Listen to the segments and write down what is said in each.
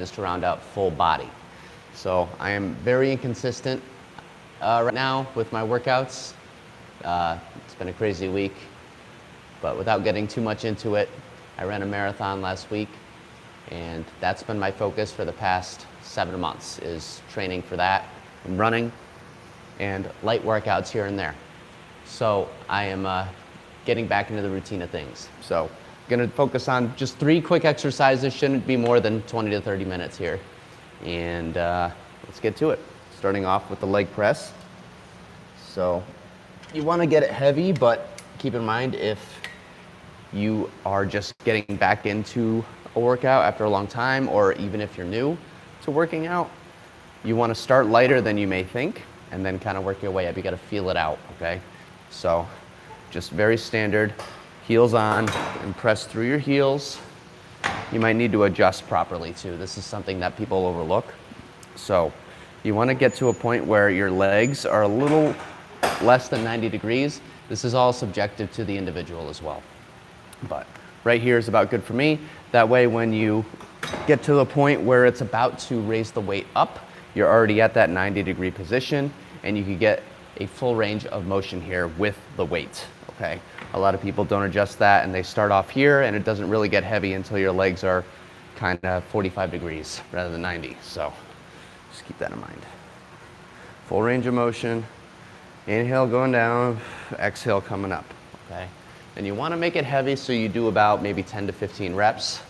is to round out full body. So I am very inconsistent right now with my workouts. It's been a crazy week, but without getting too much into it, I ran a marathon last week, and that's been my focus for the past 7 months, is training for that and running and light workouts here and there. So I am getting back into the routine of things. So I'm gonna focus on just 3 quick exercises, shouldn't be more than 20 to 30 minutes here. And let's get to it. Starting off with the leg press. So you wanna get it heavy, but keep in mind if you are just getting back into a workout after a long time, or even if you're new to working out, you wanna start lighter than you may think, and then kind of work your way up. You gotta feel it out, okay? So just very standard, heels on, and press through your heels. You might need to adjust properly too. This is something that people overlook. So you wanna get to a point where your legs are a little less than 90 degrees. This is all subjective to the individual as well. But right here is about good for me. That way when you get to the point where it's about to raise the weight up, you're already at that 90-degree position, and you can get a full range of motion here with the weight, okay? A lot of people don't adjust that, and they start off here, and it doesn't really get heavy until your legs are kind of 45 degrees rather than 90. So just keep that in mind. Full range of motion. Inhale going down, exhale coming up, okay? And you wanna make it heavy, so you do about maybe 10 to 15 reps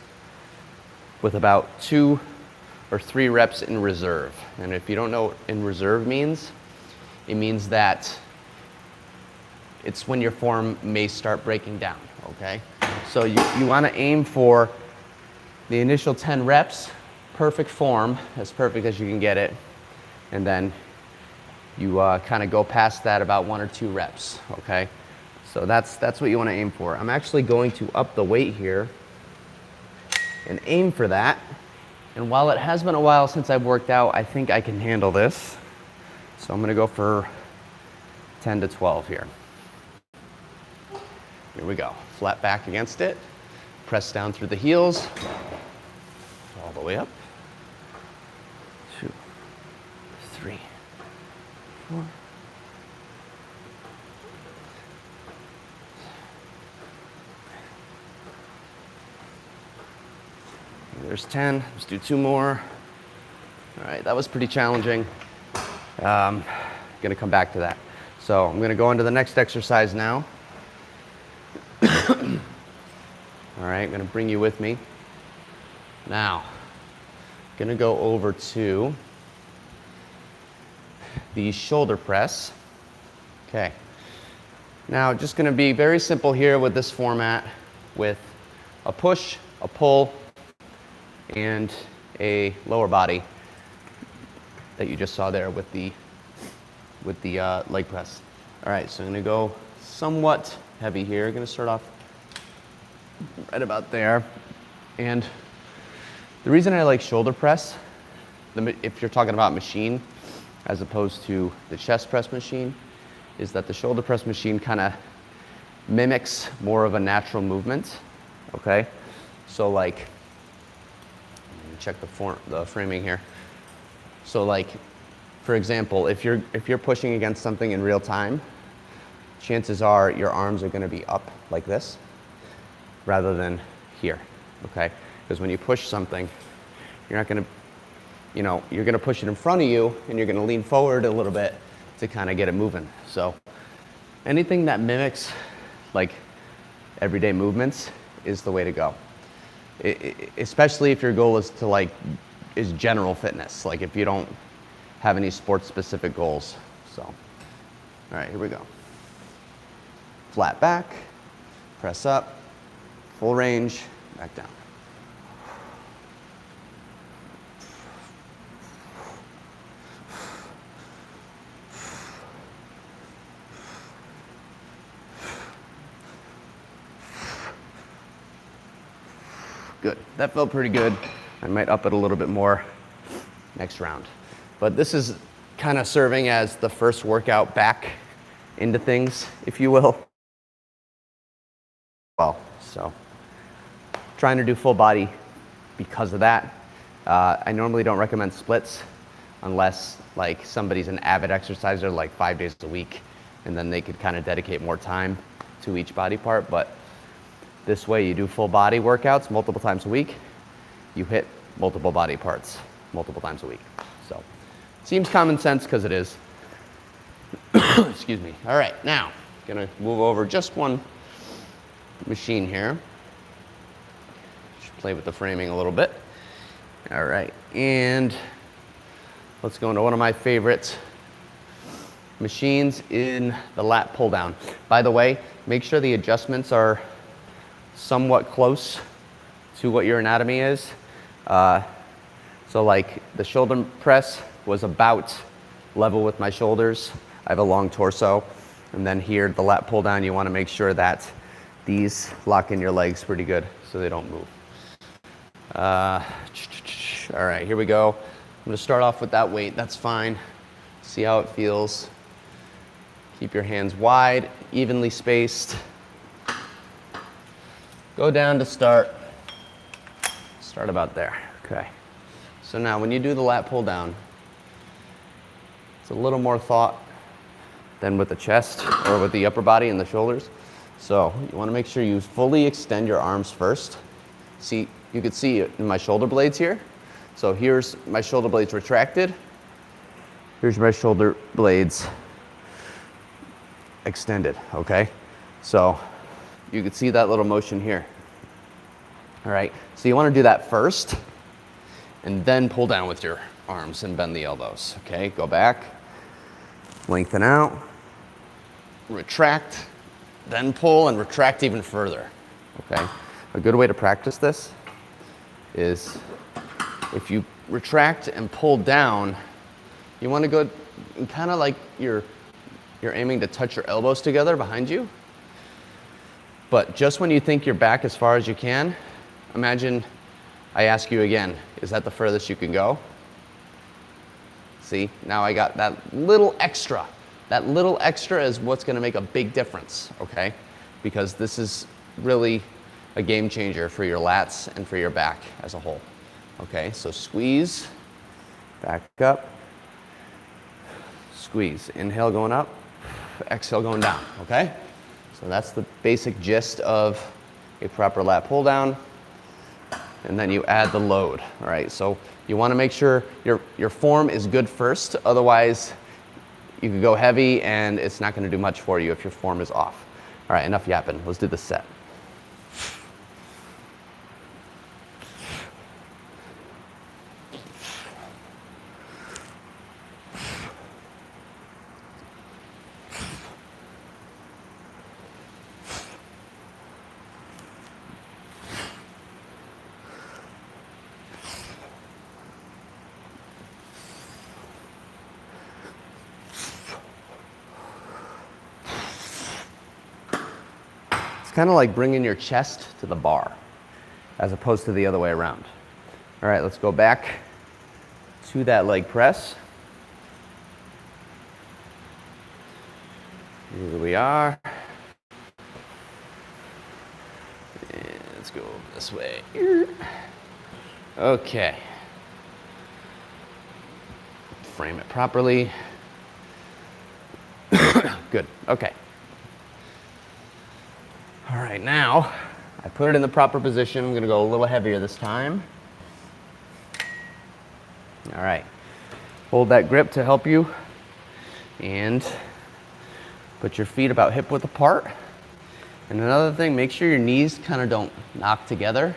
with about 2 or 3 reps in reserve. And if you don't know what in reserve means, it means that it's when your form may start breaking down, okay? So you wanna aim for the initial 10 reps, perfect form, as perfect as you can get it, and then you kind of go past that about 1 or 2 reps, okay? So that's what you wanna aim for. I'm actually going to up the weight here and aim for that. And while it has been a while since I've worked out, I think I can handle this. So I'm gonna go for 10 to 12 here. Here we go. Flat back against it. Press down through the heels. All the way up. 2, 3, 4. There's 10, let's do 2 more. All right, that was pretty challenging. Gonna come back to that. So I'm gonna go into the next exercise now. All right, I'm gonna bring you with me. Now, gonna go over to the shoulder press. Okay. Now, just gonna be very simple here with this format, with a push, a pull, and a lower body that you just saw there with the leg press. All right, so I'm gonna go somewhat heavy here. I'm gonna start off right about there. And the reason I like shoulder press, if you're talking about machine as opposed to the chest press machine, is that the shoulder press machine kind of mimics more of a natural movement, okay? So like, check the framing here. So like, for example, if you're pushing against something in real time, chances are your arms are gonna be up like this rather than here, okay? Because when you push something, you're not gonna, you're gonna push it in front of you, and you're gonna lean forward a little bit to kind of get it moving. So anything that mimics like everyday movements is the way to go. Especially if your goal is is general fitness, like if you don't have any sports specific goals. So, all right, here we go. Flat back, press up, full range, back down. Good, that felt pretty good. I might up it a little bit more next round. But this is kind of serving as the first workout back into things, if you will. So trying to do full body because of that. I normally don't recommend splits unless like somebody's an avid exerciser, like 5 days a week, and then they could kind of dedicate more time to each body part. But this way you do full body workouts multiple times a week, you hit multiple body parts multiple times a week. So seems common sense because it is. Excuse me. All right, now gonna move over just one machine here. Just play with the framing a little bit. All right, and let's go into one of my favorite machines in the lat pull down. By the way, make sure the adjustments are somewhat close to what your anatomy is. So like the shoulder press was about level with my shoulders. I have a long torso. And then here, the lat pull down, you want to make sure that these lock in your legs pretty good so they don't move. All right, here we go. I'm going to start off with that weight. That's fine. See how it feels. Keep your hands wide, evenly spaced. Go down to start. Start about there. Okay. So now when you do the lat pull down, it's a little more thought than with the chest or with the upper body and the shoulders. So you want to make sure you fully extend your arms first. See, you can see it in my shoulder blades here. So here's my shoulder blades retracted. Here's my shoulder blades extended, okay? So you can see that little motion here. All right, so you want to do that first and then pull down with your arms and bend the elbows, okay? Go back, lengthen out, retract, then pull and retract even further, okay? A good way to practice this is if you retract and pull down, you want to go kind of like you're aiming to touch your elbows together behind you. But just when you think you're back as far as you can, imagine I ask you again, is that the furthest you can go? See, now I got that little extra. That little extra is what's going to make a big difference, okay? Because this is really a game changer for your lats and for your back as a whole. Okay, so squeeze, back up, squeeze. Inhale going up, exhale going down, okay? So that's the basic gist of a proper lat pull down. And then you add the load, all right? So you want to make sure your form is good first, otherwise you could go heavy and it's not going to do much for you if your form is off. All right, enough yapping. Let's do the set. It's kind of like bringing your chest to the bar as opposed to the other way around. All right, let's go back to that leg press. Here we are. And let's go this way. Okay. Frame it properly. Good, okay. All right, now I put it in the proper position. I'm going to go a little heavier this time. All right, hold that grip to help you and put your feet about hip width apart. And another thing, make sure your knees kind of don't knock together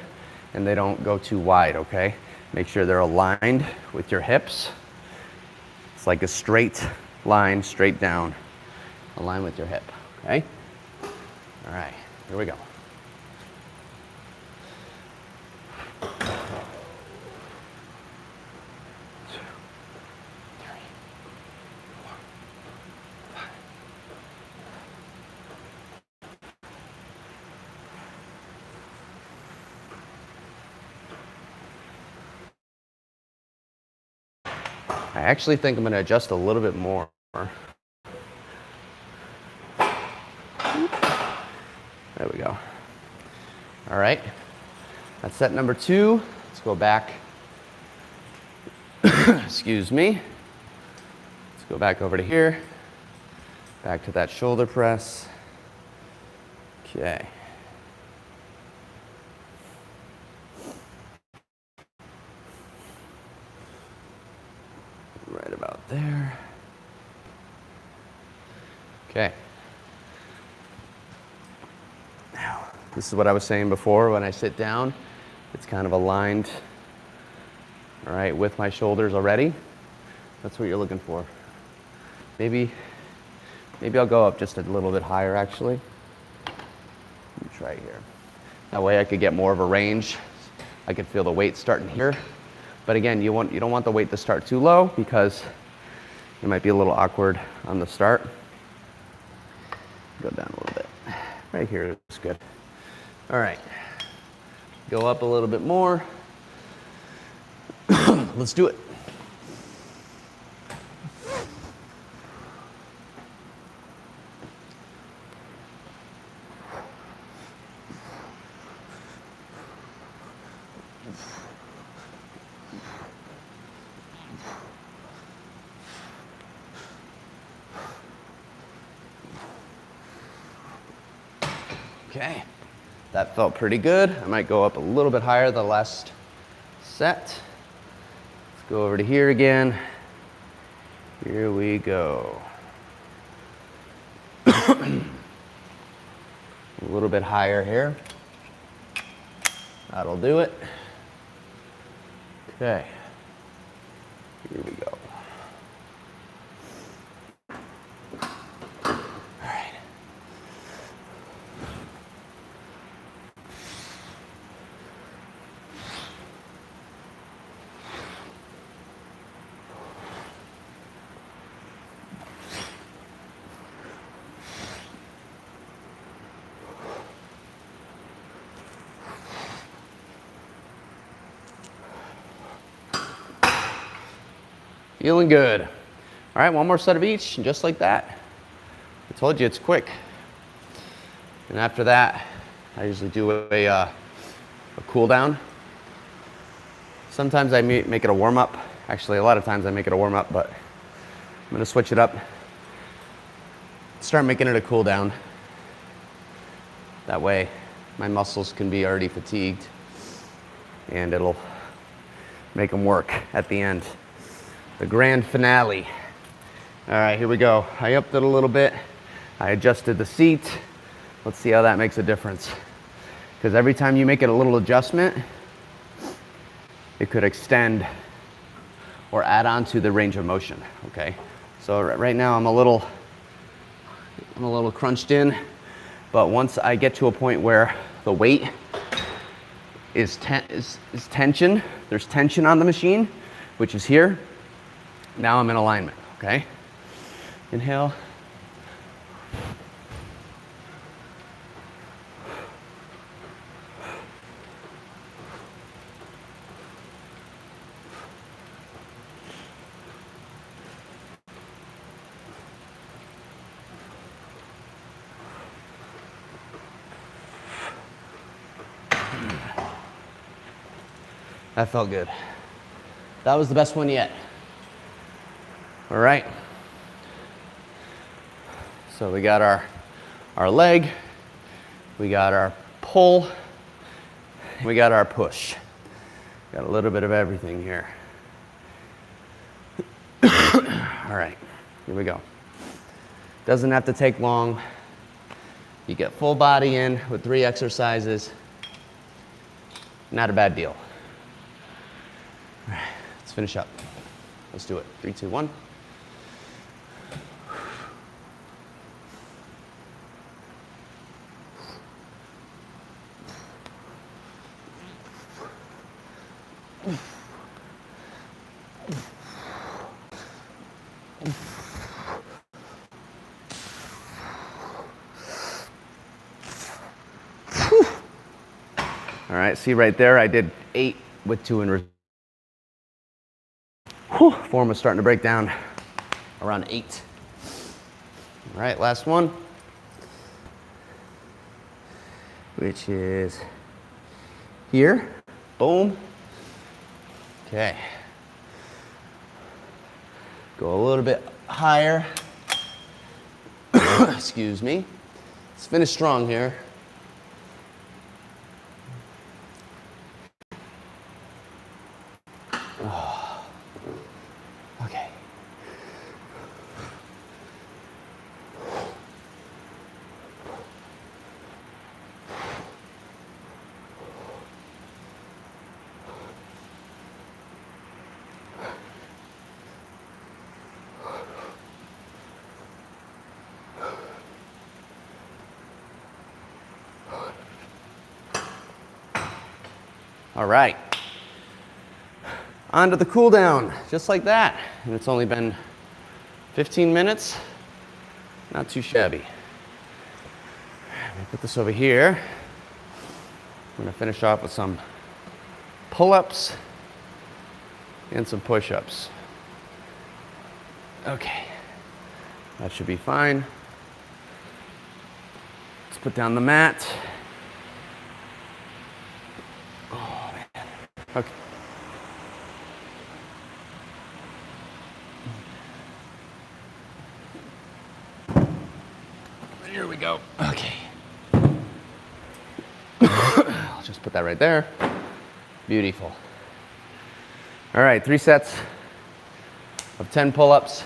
and they don't go too wide, okay? Make sure they're aligned with your hips. It's like a straight line, straight down. Align with your hip, okay? All right. Here we go. I actually think I'm going to adjust a little bit more. There we go. All right, that's set number 2. Let's go back Excuse me. Let's go back over to here. Back to that shoulder press. Okay. Right about there. Okay. Now, this is what I was saying before. When I sit down, it's kind of aligned, all right, with my shoulders already. That's what you're looking for. Maybe I'll go up just a little bit higher, actually. Let me try here. That way I could get more of a range. I could feel the weight starting here. But again, you don't want the weight to start too low because it might be a little awkward on the start. Go down a little bit. Right here is good. All right. Go up a little bit more. Let's do it. Okay, that felt pretty good. I might go up a little bit higher the last set. Let's go over to here again. Here we go. A little bit higher here. That'll do it. Okay, here we go. Feeling good. All right, one more set of each, and just like that. I told you it's quick. And after that, I usually do a cool down. Sometimes I make it a warm up. Actually, a lot of times I make it a warm up, but I'm gonna switch it up. Start making it a cool down. That way, my muscles can be already fatigued, and it'll make them work at the end. The grand finale. All right, here we go. I upped it a little bit. I adjusted the seat. Let's see how that makes a difference. Because every time you make it a little adjustment, it could extend or add on to the range of motion, okay? So right now I'm a little crunched in, but once I get to a point where the weight is tension, there's tension on the machine, which is here. Now I'm in alignment, okay? Inhale. That felt good. That was the best one yet. All right. So we got our leg, we got our pull, we got our push. Got a little bit of everything here. All right, here we go. Doesn't have to take long. You get full body in with 3 exercises. Not a bad deal. All right, let's finish up. Let's do it. 3, 2, 1. All right, see right there, I did 8 with 2 in reserve. Form was starting to break down around 8. All right, last one, which is here. Boom. Okay. Go a little bit higher. Excuse me. Let's finish strong here. Oh. Okay. All right, on to the cool down, just like that. And it's only been 15 minutes, not too shabby. Let me put this over here. I'm gonna finish off with some pull-ups and some push-ups. Okay, that should be fine. Let's put down the mat. Okay. Here we go. Okay. I'll just put that right there. Beautiful. All right, 3 sets of 10 pull-ups,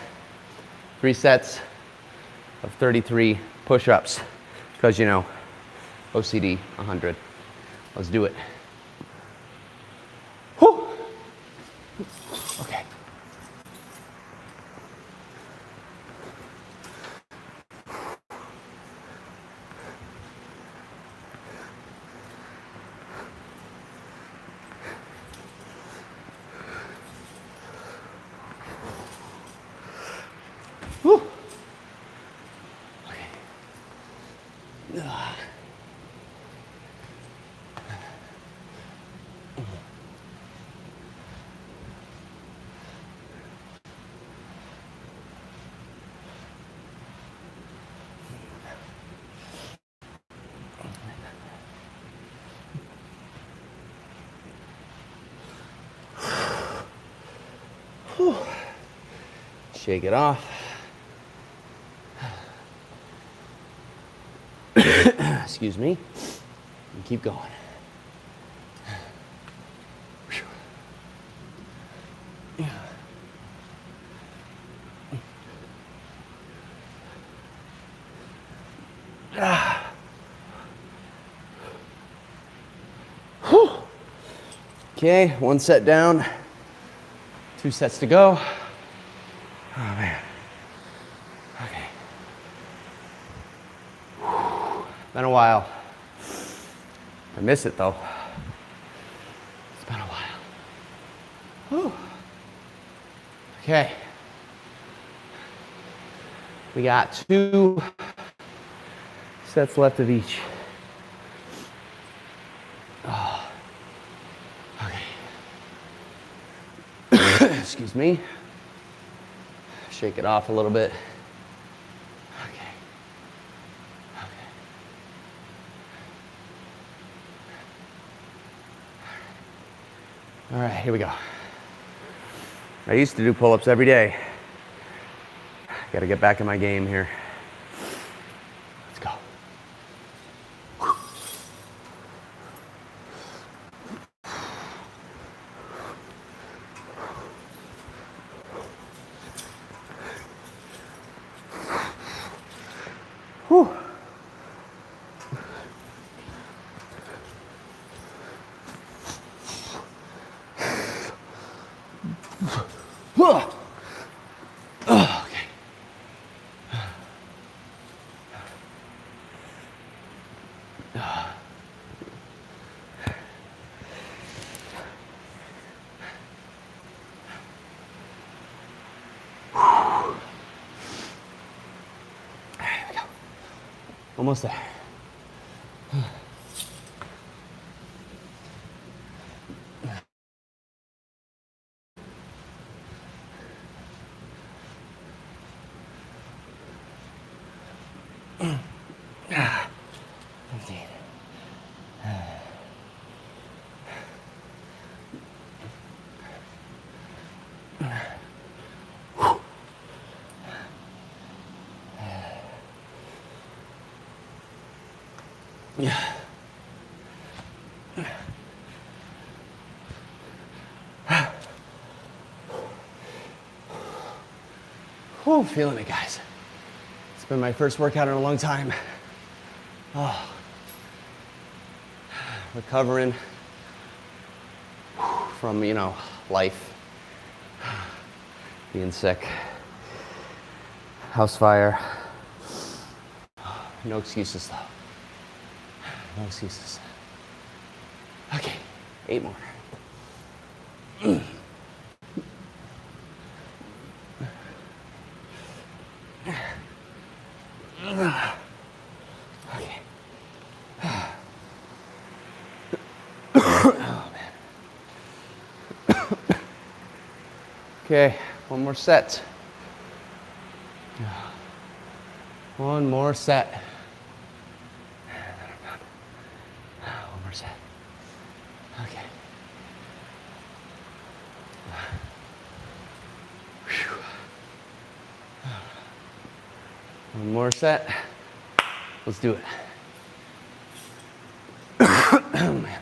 3 sets of 33 push-ups, because, you know, OCD 100. Let's do it. Whew. Okay. Whew. Okay. Whew. Shake it off. Excuse me. And keep going. Okay, 1 set down, 2 sets to go. Oh man. Okay. Been a while. I miss it though. It's been a while. Whew. Okay. We got 2 sets left of each. Oh. Okay. Excuse me. Shake it off a little bit. Okay. Okay. All right, here we go. I used to do pull-ups every day. Got to get back in my game here. Let's go. Whew. Oh, okay. There we go. Almost there. Yeah. Whew, feeling it, guys. It's been my first workout in a long time. Oh. Recovering from, life, being sick, house fire. No excuses, though. No excuses. Okay, 8 more. Okay. Oh, man. Okay, one more set. One more set. One more set. Okay. One more set. Let's do it. Oh, man.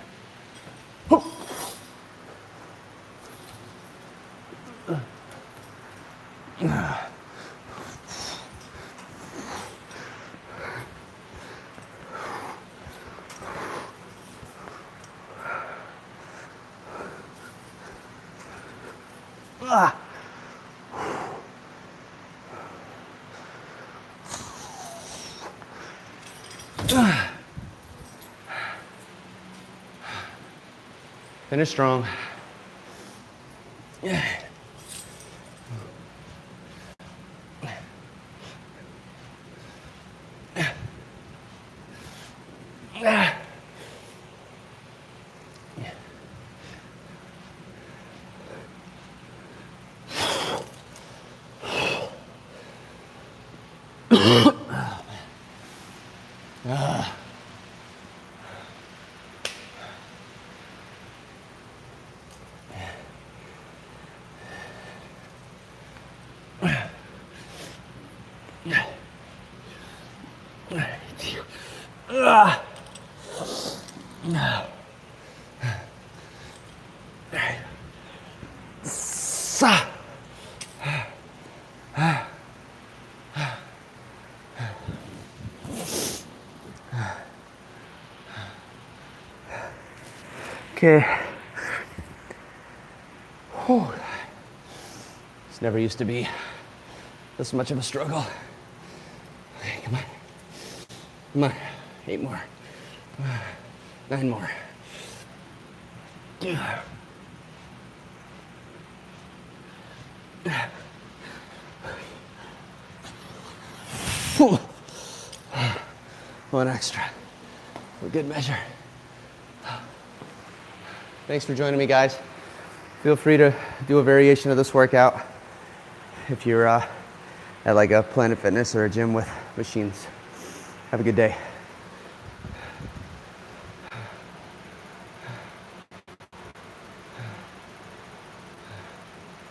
Finish strong. Yeah. Okay. Whew. This never used to be this much of a struggle. Okay, come on. Come on. 8 more. 9 more. One extra for good measure. Thanks for joining me, guys. Feel free to do a variation of this workout if you're at like a Planet Fitness or a gym with machines. Have a good day.